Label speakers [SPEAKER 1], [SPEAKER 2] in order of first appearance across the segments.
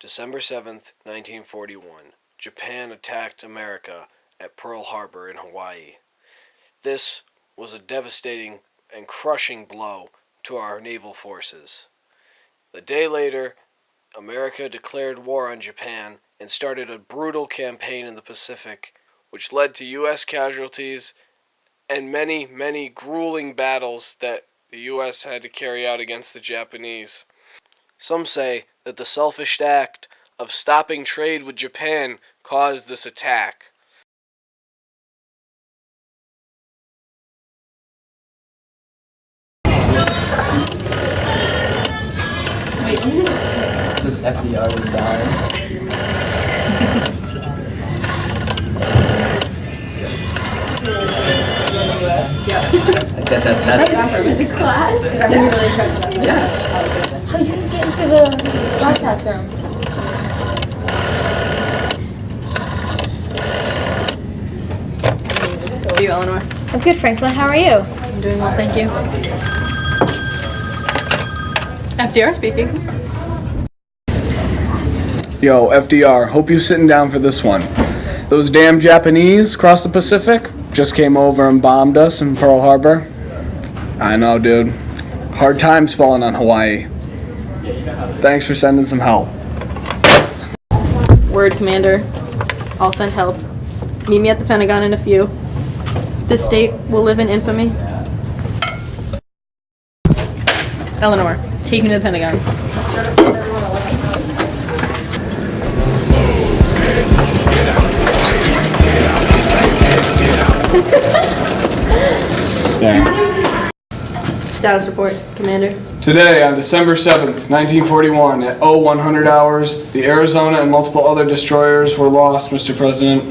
[SPEAKER 1] December 7th, 1941. Japan attacked America at Pearl Harbor in Hawaii. This was a devastating and crushing blow to our naval forces. The day later, America declared war on Japan and started a brutal campaign in the Pacific, which led to U.S. casualties and many, many grueling battles that the U.S. had to carry out against the Japanese. Some say that the selfish act of stopping trade with Japan caused this attack.
[SPEAKER 2] This FDR would die. I get that test.
[SPEAKER 3] This class? Because I'm really impressed with that.
[SPEAKER 2] Yes.
[SPEAKER 3] How did you guys get into the broadcast room?
[SPEAKER 4] How are you, Eleanor?
[SPEAKER 3] I'm good, Franklin. How are you?
[SPEAKER 4] I'm doing well, thank you. FDR speaking.
[SPEAKER 5] Yo, FDR, hope you're sitting down for this one. Those damn Japanese across the Pacific just came over and bombed us in Pearl Harbor. I know, dude. Hard times falling on Hawaii. Thanks for sending some help.
[SPEAKER 4] Word, Commander. I'll send help. Meet me at the Pentagon in a few. This state will live in infamy. Eleanor, take me to the Pentagon.
[SPEAKER 5] Yeah.
[SPEAKER 4] Status report, Commander.
[SPEAKER 5] Today, on December 7th, 1941, at 0100 hours, the Arizona and multiple other destroyers were lost, Mr. President.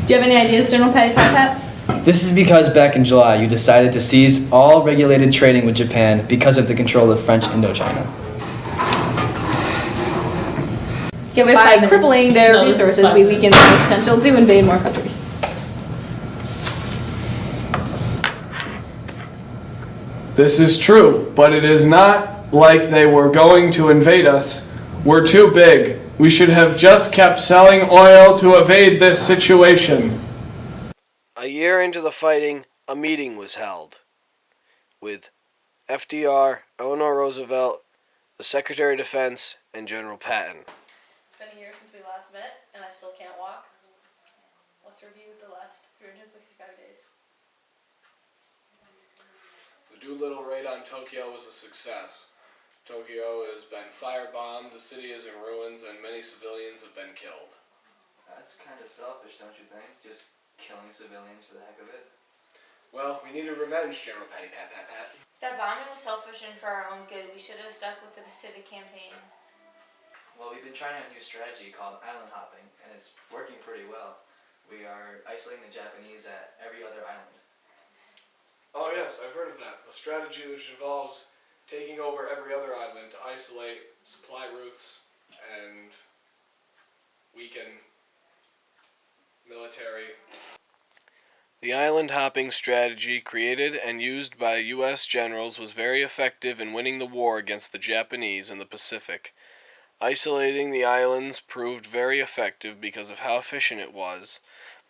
[SPEAKER 4] Do you have any ideas, General Patty Pat?
[SPEAKER 2] This is because back in July you decided to seize all regulated trading with Japan because of the control of French Indochina.
[SPEAKER 4] By crippling their resources, we weaken their potential to invade more countries.
[SPEAKER 5] This is true, but it is not like they were going to invade us. We're too big. We should have just kept selling oil to evade this situation.
[SPEAKER 1] A year into the fighting, a meeting was held with FDR, Eleanor Roosevelt, the Secretary of Defense, and General Patton.
[SPEAKER 4] It's been a year since we last met, and I still can't walk. Let's review the last 365 days.
[SPEAKER 1] The Doolittle raid on Tokyo was a success. Tokyo has been firebombed, the city is in ruins, and many civilians have been killed.
[SPEAKER 2] That's kind of selfish, don't you think? Just killing civilians for the heck of it.
[SPEAKER 1] Well, we needed revenge, General Patty Pat.
[SPEAKER 6] That bombing was selfish and for our own good. We should have stuck with the Pacific campaign.
[SPEAKER 2] Well, we've been trying a new strategy called island hopping, and it's working pretty well. We are isolating the Japanese at every other island.
[SPEAKER 1] Oh yes, I've heard of that. The strategy which involves taking over every other island to isolate supply routes and weaken military. The island hopping strategy created and used by U.S. generals was very effective in winning the war against the Japanese in the Pacific. Isolating the islands proved very effective because of how efficient it was,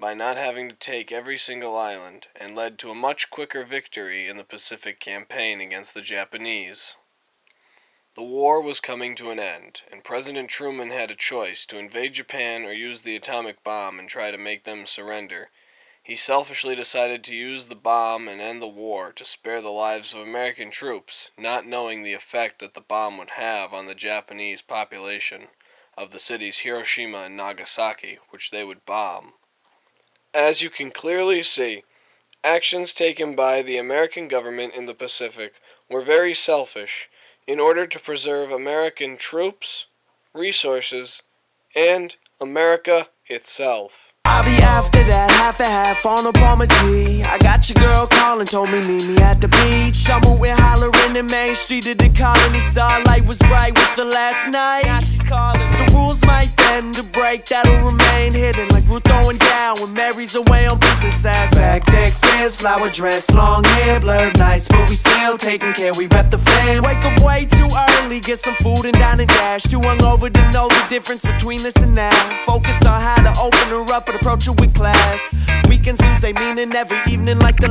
[SPEAKER 1] by not having to take every single island, and led to a much quicker victory in the Pacific campaign against the Japanese. The war was coming to an end, and President Truman had a choice to invade Japan or use the atomic bomb and try to make them surrender. He selfishly decided to use the bomb and end the war to spare the lives of American troops, not knowing the effect that the bomb would have on the Japanese population of the cities Hiroshima and Nagasaki, which they would bomb. As you can clearly see, actions taken by the American government in the Pacific were very selfish in order to preserve American troops, resources, and America itself.
[SPEAKER 7] I'll be after that, half and half on a Palmer G. I got your girl calling, told me meet me at the beach. I'm moving, hollering in Main Street to the colony. Starlight was bright with the last night. Now she's calling. The rules might bend. bend a break that'll remain hidden like Ruth throwing down when Mary's away on business. That's hectic, sis, flower dress, long hair, blurred nights, but we still taking care, we rep the fam. Wake up way too early, get some food and dine and dash. Too hungover to know the difference between this and that. Focus on how to open her up and approach her with class. Weekends seems they meaning every evening like the